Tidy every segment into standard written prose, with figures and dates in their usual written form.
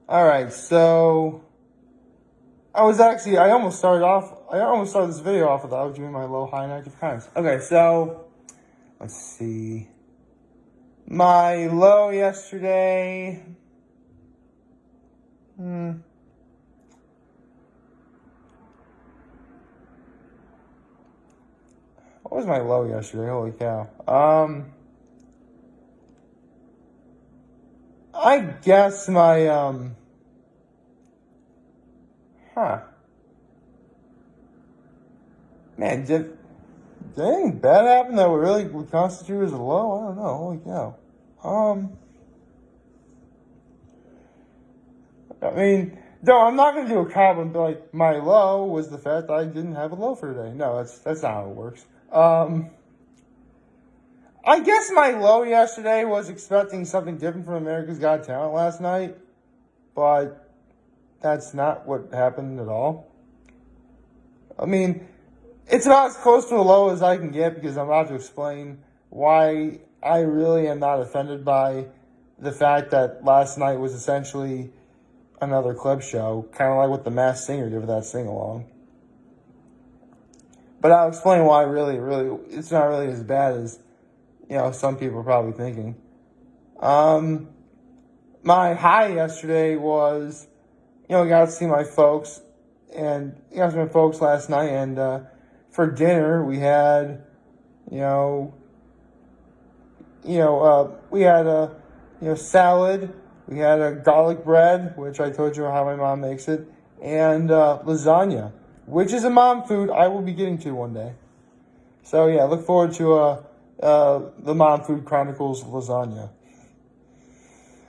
All right, so I almost started this video off without doing my low, high, and active kindness. Okay, so let's see. My low yesterday. What was my low yesterday? Holy cow. I guess my huh. Man, did anything bad happen that would constitute as a low? I don't know. Holy cow. I mean, no, I'm not gonna do a cop and be like, my low was the fact that I didn't have a low for today. No, that's not how it works. I guess my low yesterday was expecting something different from America's Got Talent last night, but that's not what happened at all. I mean, it's about as close to a low as I can get because I'm about to explain why I really am not offended by the fact that last night was essentially another clip show, kind of like what the Masked Singer did with that sing-along. But I'll explain why it's not really as bad as, some people are probably thinking. My high yesterday was, got to see my folks, and got to see my folks last night, and for dinner we had, we had a, salad, we had a garlic bread, which I told you how my mom makes it, and lasagna, which is a mom food I will be getting to one day. So yeah, look forward to the Mom Food Chronicles lasagna.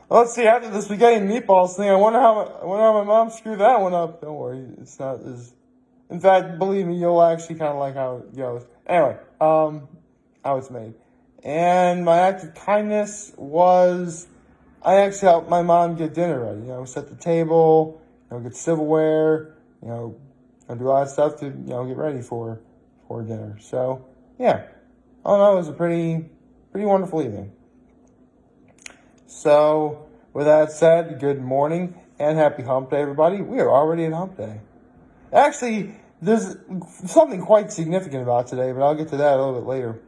Let's see, after the spaghetti and meatballs thing, I wonder how my mom screwed that one up. Don't worry, it's not as... In fact, believe me, you'll actually kind of like how it goes. Anyway, how it's made. And my act of kindness was, I actually helped my mom get dinner ready. Set the table, get silverware, do a lot of stuff to, get ready for dinner. So, yeah. All in all, it was a pretty wonderful evening. So, with that said, good morning and happy hump day, everybody. We are already at hump day. Actually, there's something quite significant about today, but I'll get to that a little bit later.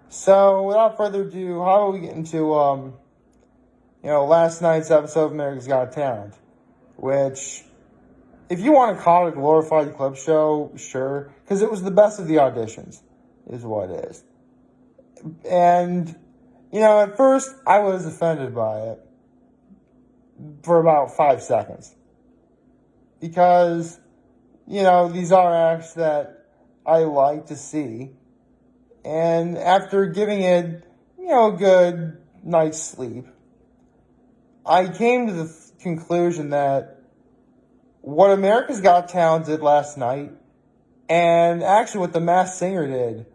So, without further ado, how about we get into, last night's episode of America's Got Talent, which, if you want to call it a glorified clip show, sure, because it was the best of the auditions, is what it is. And, at first, I was offended by it for about 5 seconds. Because, these are acts that I like to see. And after giving it, a good night's sleep, I came to the conclusion that what America's Got Talent did last night, and actually what the Masked Singer did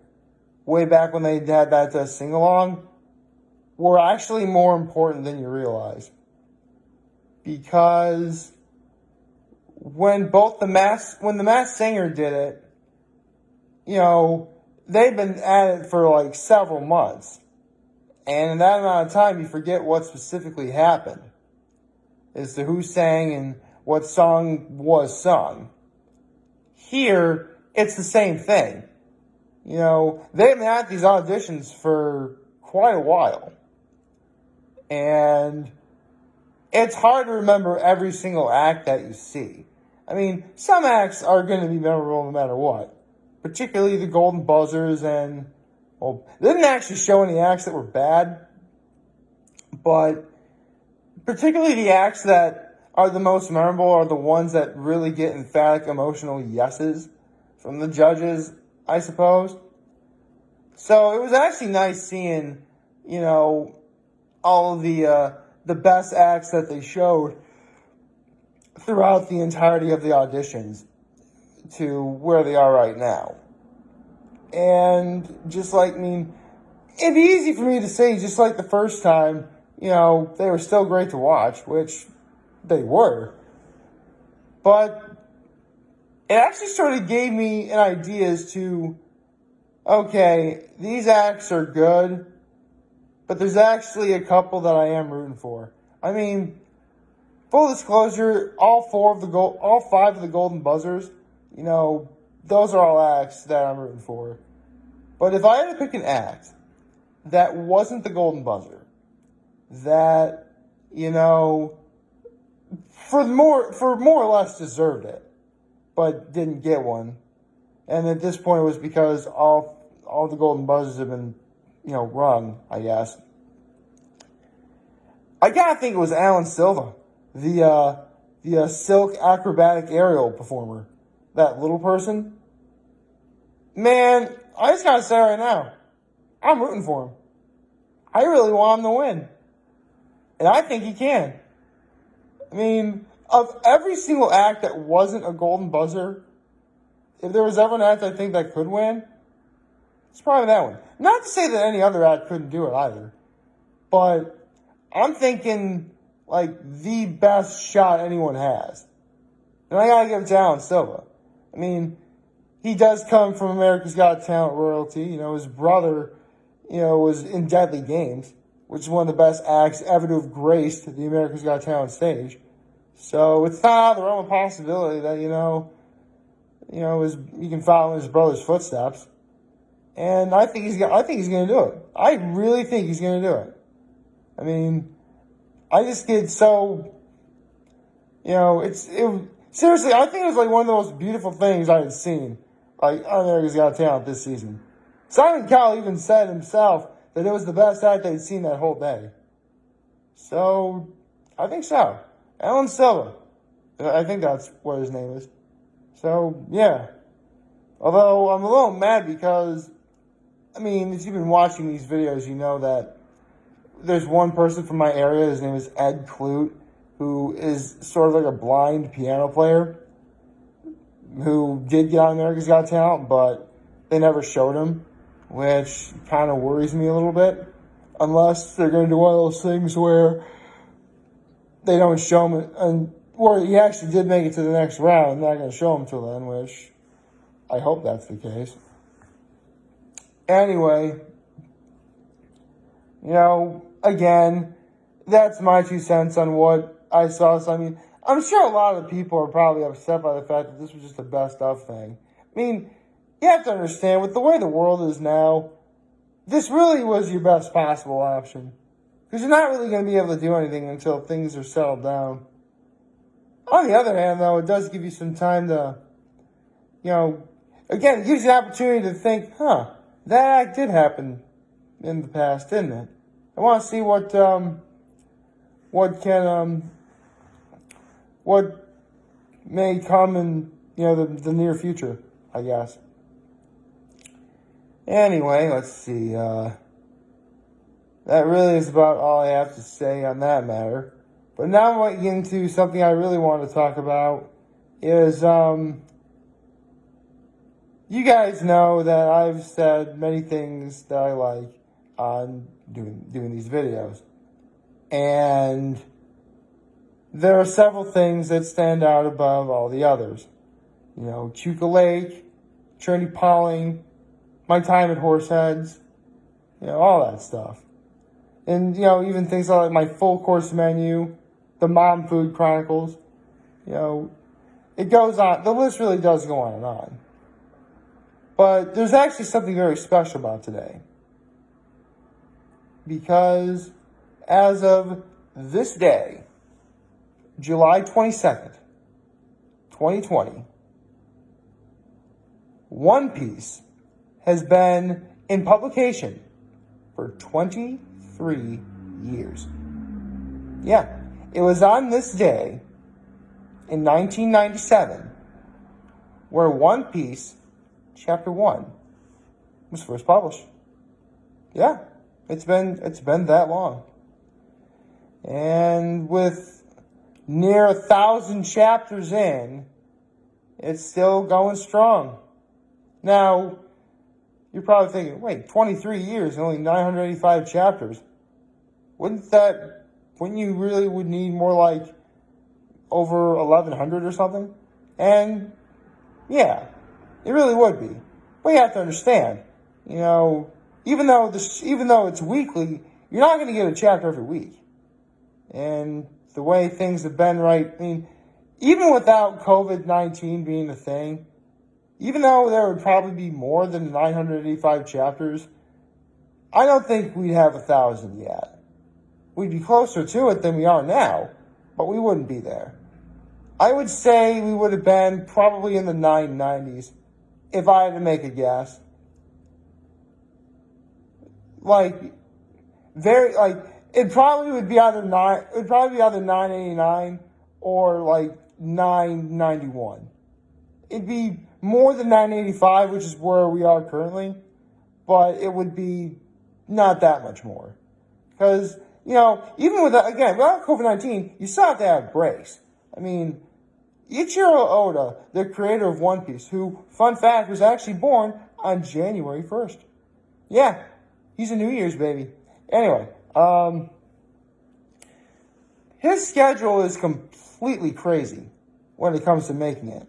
way back when they had that sing-along, were actually more important than you realize. Because when the Masked Singer did it, they've been at it for like several months. And in that amount of time, you forget what specifically happened as to who sang and what song was sung. Here, it's the same thing. They've been at these auditions for quite a while. And it's hard to remember every single act that you see. I mean, some acts are going to be memorable no matter what. Particularly the Golden Buzzers and, they didn't actually show any acts that were bad. But particularly the acts that are the most memorable are the ones that really get emphatic emotional yeses from the judges, I suppose. So it was actually nice seeing, all of the best acts that they showed throughout the entirety of the auditions to where they are right now. And it'd be easy for me to say, just like the first time, they were still great to watch, which they were. But it actually sort of gave me an idea as to, okay, these acts are good, but there's actually a couple that I am rooting for. I mean, full disclosure, all five of the Golden Buzzers, those are all acts that I'm rooting for. But if I had to pick an act that wasn't the Golden Buzzer, that, for more or less deserved it, but didn't get one, and at this point it was because all the Golden Buzzers have been, rung, I guess. I gotta think it was Alan Silva, the silk acrobatic aerial performer, that little person. Man, I just gotta say right now, I'm rooting for him. I really want him to win, and I think he can. I mean, of every single act that wasn't a Golden Buzzer, if there was ever an act I think that could win, it's probably that one. Not to say that any other act couldn't do it either, but I'm thinking, the best shot anyone has. And I gotta give it to Alan Silva. I mean, he does come from America's Got Talent royalty. His brother, was in Deadly Games, which is one of the best acts ever to have graced the America's Got Talent stage. So it's not out of the realm of possibility that, he can follow in his brother's footsteps. And I think he's going to do it. I really think he's going to do it. I mean, I just get so, seriously, I think it was one of the most beautiful things I had seen, on America's Got Talent this season. Simon Cowell even said himself that it was the best act they'd seen that whole day. So, I think so. Alan Silva. I think that's what his name is. So, yeah. Although, I'm a little mad because, if you've been watching these videos, you know that there's one person from my area, his name is Ed Clute, who is sort of like a blind piano player who did get on America's Got Talent, but they never showed him, which kind of worries me a little bit. Unless they're going to do one of those things where they don't show him, or he actually did make it to the next round, they're not going to show him till then, which I hope that's the case. Anyway, again, that's my 2 cents on what I saw. So, I'm sure a lot of people are probably upset by the fact that this was just a best of thing. You have to understand, with the way the world is now, this really was your best possible option. Because you're not really going to be able to do anything until things are settled down. On the other hand, though, it does give you some time to, again, it gives you the opportunity to think, that act did happen in the past, didn't it? I want to see what may come in, the near future, I guess. Anyway, let's see. That really is about all I have to say on that matter. But now I'm going to get into something I really want to talk about is, you guys know that I've said many things that I like on doing these videos. And there are several things that stand out above all the others. Chuka Lake, Trinity Pawling, my time at Horseheads, all that stuff. And, even things like my full course menu, the Mom Food Chronicles, it goes on. The list really does go on and on. But there's actually something very special about today. Because as of this day, July 22nd, 2020, One Piece has been in publication for 23 years. Yeah, it was on this day in 1997 where One Piece Chapter 1 was first published. Yeah, it's been that long. And with near 1,000 chapters in, it's still going strong. Now, you're probably thinking, wait, 23 years and only 985 chapters. Wouldn't you really would need more like over 1,100 or something? And yeah, it really would be. But you have to understand, even though it's weekly, you're not going to get a chapter every week. And the way things have been I mean, even without COVID-19 being a thing, even though there would probably be more than 985 chapters, I don't think we'd have 1,000 yet. We'd be closer to it than we are now, but we wouldn't be there. I would say we would have been probably in the 990s if I had to make a guess. It probably would be either 989 or 991. It'd be more than 985, which is where we are currently, but it would be not that much more. Because, even without COVID-19, you still have to have breaks. I mean, Ichiro Oda, the creator of One Piece, who, fun fact, was actually born on January 1st. Yeah, he's a New Year's baby. Anyway, his schedule is completely crazy when it comes to making it.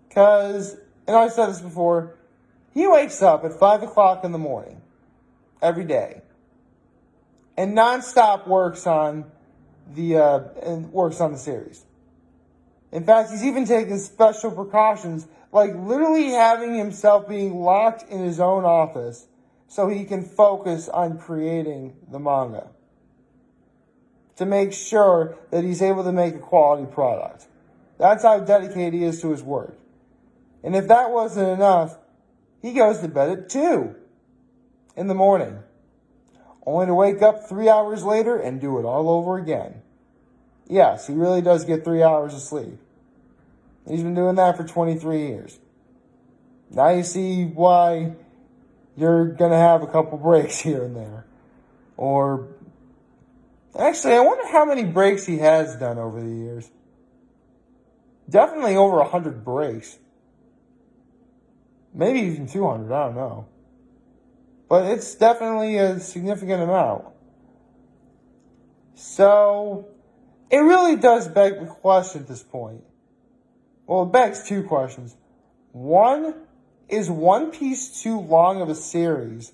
Because, and I've said this before, he wakes up at 5 o'clock in the morning every day and nonstop works on the series. In fact, he's even taken special precautions, like literally having himself being locked in his own office so he can focus on creating the manga, to make sure that he's able to make a quality product. That's how dedicated he is to his work. And if that wasn't enough, he goes to bed at 2 in the morning, only to wake up 3 hours later and do it all over again. Yes, he really does get 3 hours of sleep. He's been doing that for 23 years. Now you see why you're going to have a couple breaks here and there. Or, actually, I wonder how many breaks he has done over the years. Definitely over 100 breaks. Maybe even 200, I don't know. But it's definitely a significant amount. So, it really does beg the question at this point. Well, it begs two questions. One, is One Piece too long of a series?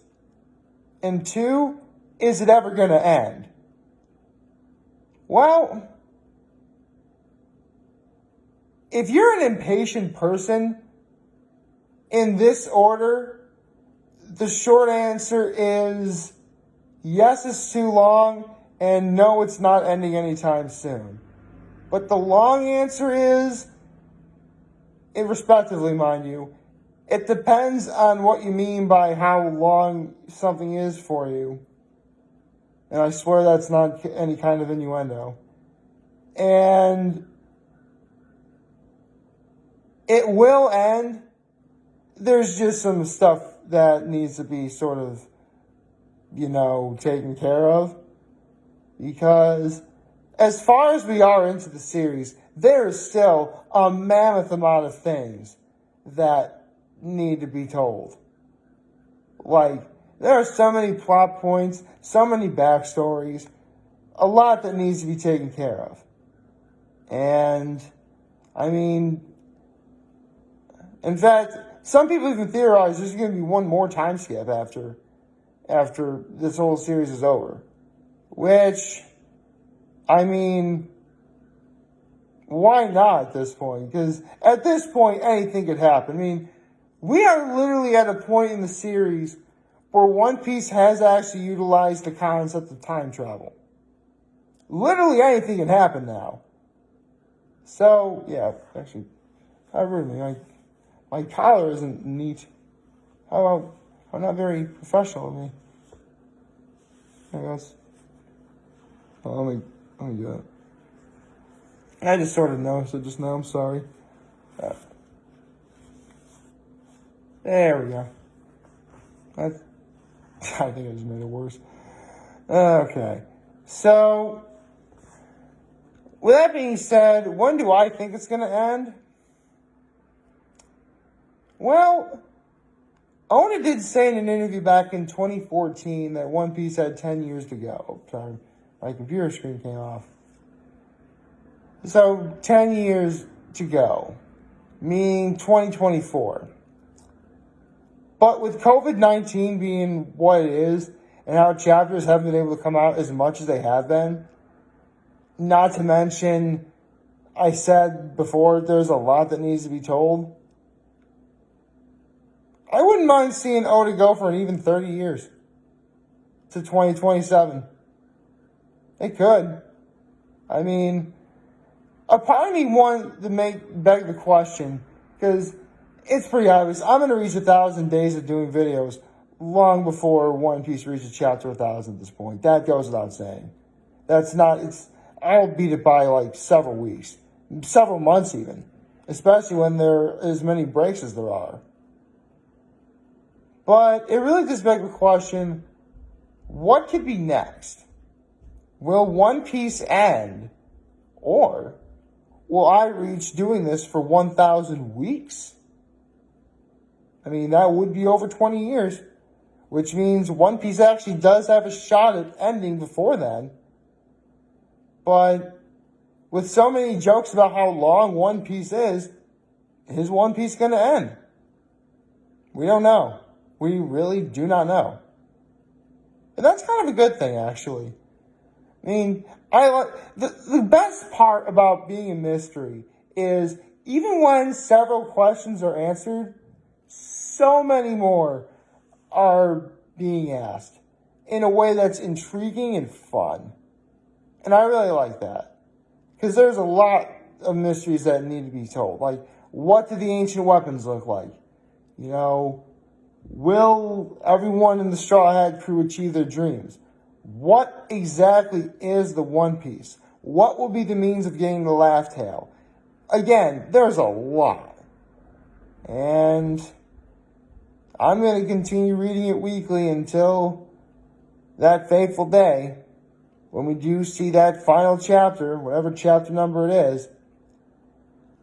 And two, is it ever going to end? Well, if you're an impatient person, in this order, the short answer is yes, it's too long, and no, it's not ending anytime soon. But the long answer is, irrespectively, mind you, it depends on what you mean by how long something is for you. And I swear that's not any kind of innuendo. And it will end. There's just some stuff that needs to be sort of, taken care of. Because as far as we are into the series, there is still a mammoth amount of things that need to be told. There are so many plot points, so many backstories, a lot that needs to be taken care of. And, in fact, some people even theorize there's going to be one more time skip after this whole series is over. Which, why not at this point? Because at this point, anything could happen. We are literally at a point in the series where One Piece has actually utilized the concept of time travel. Literally anything can happen now. So, yeah, actually, how rude of me. My collar isn't neat. How not very professional of me. I guess. Well, let me do it. I just sort of noticed it just now. I'm sorry. There we go. I think I just made it worse. Okay. So, with that being said, when do I think it's going to end? Well, Oda did say in an interview back in 2014 that One Piece had 10 years to go. Sorry, my computer screen came off. So, 10 years to go, meaning 2024. But with COVID-19 being what it is, and how chapters haven't been able to come out as much as they have been, Not to mention, I said before, there's a lot that needs to be told. I wouldn't mind seeing Oda go for an even 30 years to 2027. It could. I mean, a part of me wanted to beg the question, because it's pretty obvious. I'm going to reach 1,000 days of doing videos long before One Piece reaches chapter 1,000 at this point. That goes without saying. I'll beat it by like several weeks, several months even, especially when there are as many breaks as there are. But it really does beg the question, what could be next? Will One Piece end? Or will I reach doing this for 1,000 weeks? I mean, that would be over 20 years, which means One Piece actually does have a shot at ending before then. But with so many jokes about how long One Piece is One Piece going to end? We don't know. We really do not know. And that's kind of a good thing, actually. I mean, the best part about being a mystery is even when several questions are answered, so many more are being asked in a way that's intriguing and fun. And I really like that. Because there's a lot of mysteries that need to be told. Like, what do the ancient weapons look like? You know, will everyone in the Straw Hat crew achieve their dreams? What exactly is the One Piece? What will be the means of getting the Laugh Tale? Again, there's a lot. And I'm going to continue reading it weekly until that fateful day when we do see that final chapter, whatever chapter number it is.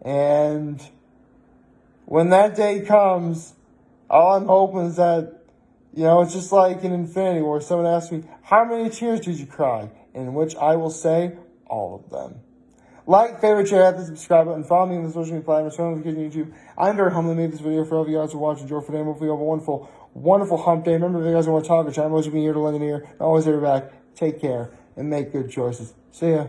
And when that day comes, all I'm hoping is that, you know, it's just like in Infinity War, someone asks me, how many tears did you cry? In which I will say, all of them. Like, favorite, share, hit the subscribe button, follow me on the social media platforms, turn on notifications on YouTube. I'm very humbly made this video for all of you guys who watch. Enjoy for today. Hopefully you have a wonderful, wonderful hump day. Remember, if you guys want to talk or chat, I'm always being here to lend an ear. I'm always here back. Take care and make good choices. See ya.